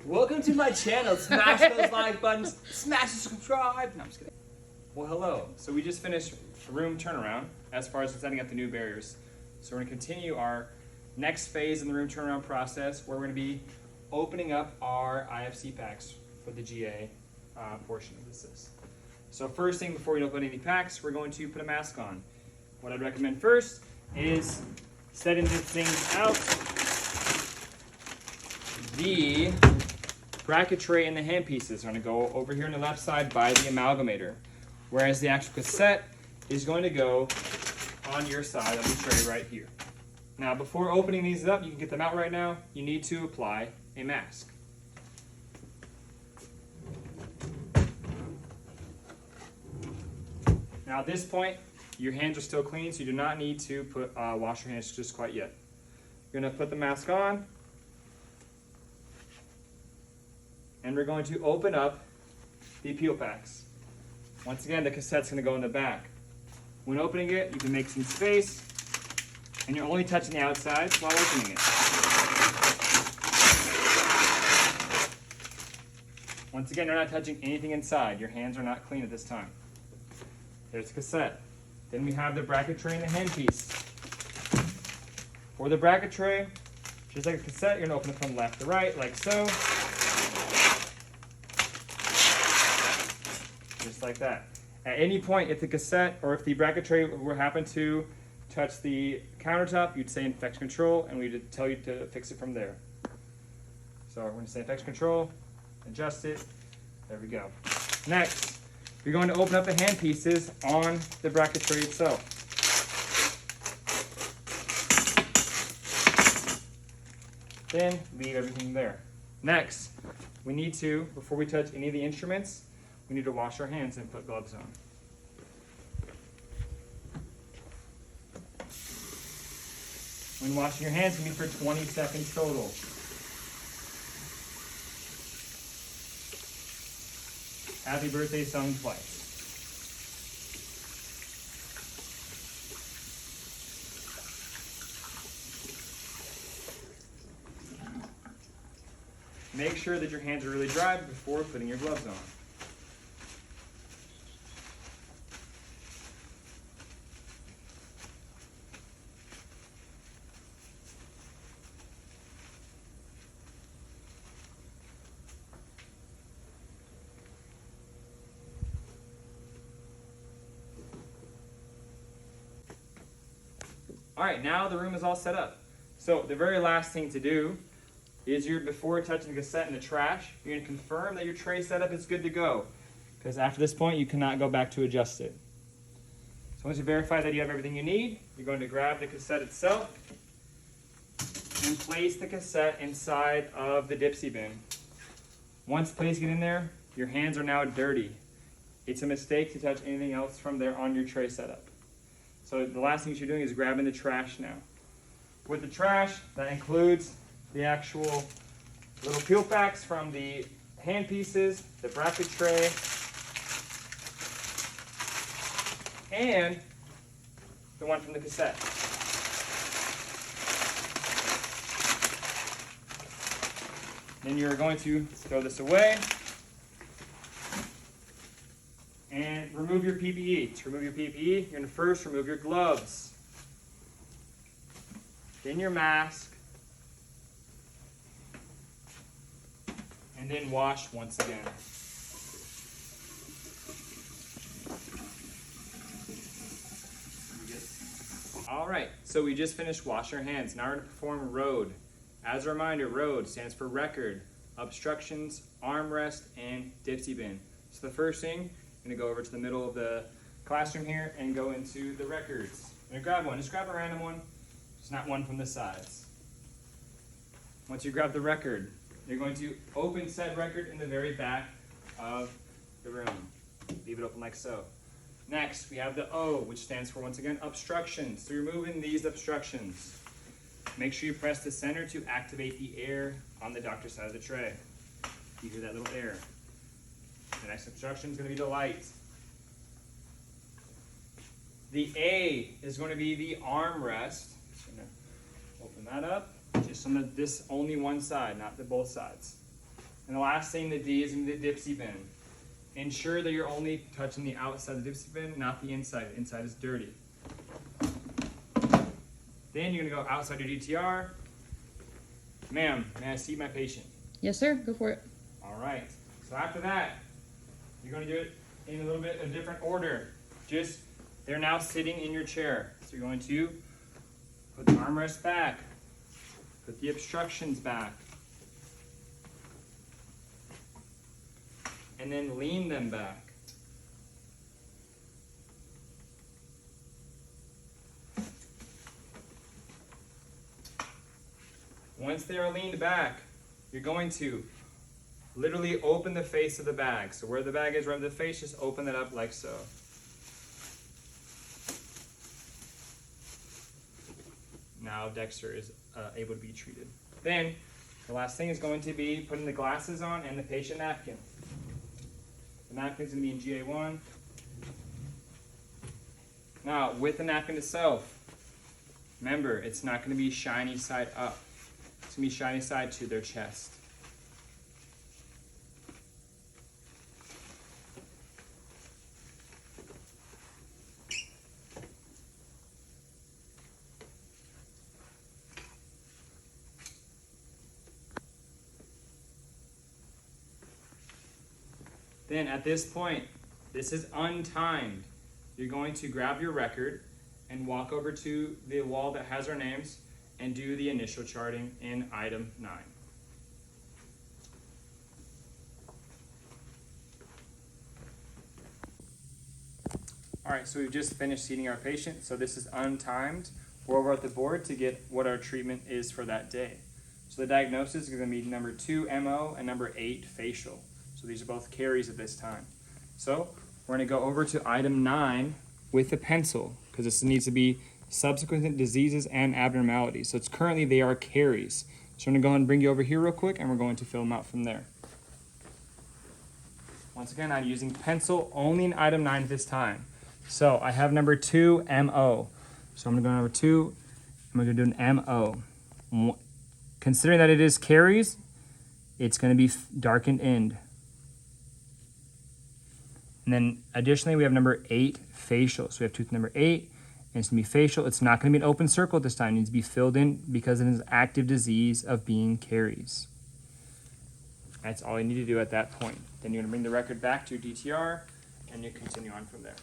Welcome to my channel. Smash those like buttons. Smash the subscribe. No, I'm just kidding. Well, hello. So we just finished a room turnaround as far as setting up the new barriers. So we're going to continue our next phase in the room turnaround process where we're going to be opening up our IFC packs for the GA portion of this. So first thing before we open any packs, we're going to put a mask on. What I'd recommend first is setting these things out. The bracket tray and the hand pieces are going to go over here on the left side by the amalgamator, whereas the actual cassette is going to go on your side of the tray right here. Now, before opening these up, you can get them out right now, you need to apply a mask. Now at this point, your hands are still clean, so you do not need to wash your hands just quite yet. You're going to put the mask on, and we're going to open up the peel packs. Once again, the cassette's going to go in the back. When opening it, you can make some space, and you're only touching the outsides while opening it. Once again, you're not touching anything inside. Your hands are not clean at this time. There's the cassette. Then we have the bracket tray and the handpiece. For the bracket tray, just like a cassette, you're going to open it from left to right, like so. Just like that. At any point, if the cassette or if the bracket tray were happen to touch the countertop, you'd say infection control, and we'd tell you to fix it from there. So we're going to say infection control, adjust it, there we go. Next, you're going to open up the hand pieces on the bracket tray itself. Then leave everything there. Next, we need to, before we touch any of the instruments, we need to wash our hands and put gloves on. When washing your hands, you need for 20 seconds total. Happy birthday sung twice. Make sure that your hands are really dry before putting your gloves on. All right, now the room is all set up. So the very last thing to do is before touching the cassette in the trash, you're going to confirm that your tray setup is good to go. Because after this point, you cannot go back to adjust it. So once you verify that you have everything you need, you're going to grab the cassette itself and place the cassette inside of the Dipsy bin. Once placing it in there, your hands are now dirty. It's a mistake to touch anything else from there on your tray setup. So the last thing you're doing is grabbing the trash now. With the trash, that includes the actual little peel packs from the hand pieces, the bracket tray, and the one from the cassette. Then you're going to throw this away and remove your PPE. To remove your PPE, you're going to first remove your gloves, then your mask, and then wash once again. All right, so we just finished washing our hands. Now we're going to perform ROAD. As a reminder, ROAD stands for record, obstructions, armrest, and Dipsy bin. So the first thing, I'm going to go over to the middle of the classroom here and go into the records. I'm going to grab one. Just grab a random one. Just not one from the sides. Once you grab the record, you're going to open said record in the very back of the room. Leave it open like so. Next, we have the O, which stands for, once again, obstructions. So you're removing these obstructions. Make sure you press the center to activate the air on the doctor's side of the tray. You hear that little air. The next obstruction is going to be the light. The A is going to be the armrest. Just going to open that up. Just on this only one side, not the both sides. And the last thing, the D, is in the dipsy bin. Ensure that you're only touching the outside of the dipsy bin, not the inside. The inside is dirty. Then you're gonna go outside your DTR. Ma'am, may I see my patient? Yes, sir. Go for it. All right. So after that, you're going to do it in a little bit of different order. Just, they're now sitting in your chair. So you're going to put the armrest back, put the obstructions back, and then lean them back. Once they are leaned back, you're going to literally open the face of the bag. So where the bag is, right over the face, just open it up like so. Now Dexter is able to be treated. Then the last thing is going to be putting the glasses on and the patient napkin. The napkin is going to be in GA1. Now with the napkin itself, remember it's not going to be shiny side up. It's going to be shiny side to their chest. Then at this point, this is untimed. You're going to grab your record and walk over to the wall that has our names and do the initial charting in item 9. All right, so we've just finished seating our patient. So this is untimed. We're over at the board to get what our treatment is for that day. So the diagnosis is going to be number 2 MO and number 8 facial. So these are both caries at this time. So we're going to go over to item 9 with a pencil because this needs to be subsequent diseases and abnormalities. So it's currently they are caries. So I'm going to go ahead and bring you over here real quick and we're going to fill them out from there. Once again, I'm using pencil only in item 9 at this time. So I have number 2 MO. So I'm going to go number 2. I'm going to do an MO. Considering that it is caries, it's going to be darkened end. And then additionally, we have number 8 facial. So we have tooth number 8, and it's going to be facial. It's not going to be an open circle at this time. It needs to be filled in because it is active disease of being caries. That's all you need to do at that point. Then you're going to bring the record back to your DTR, and you continue on from there.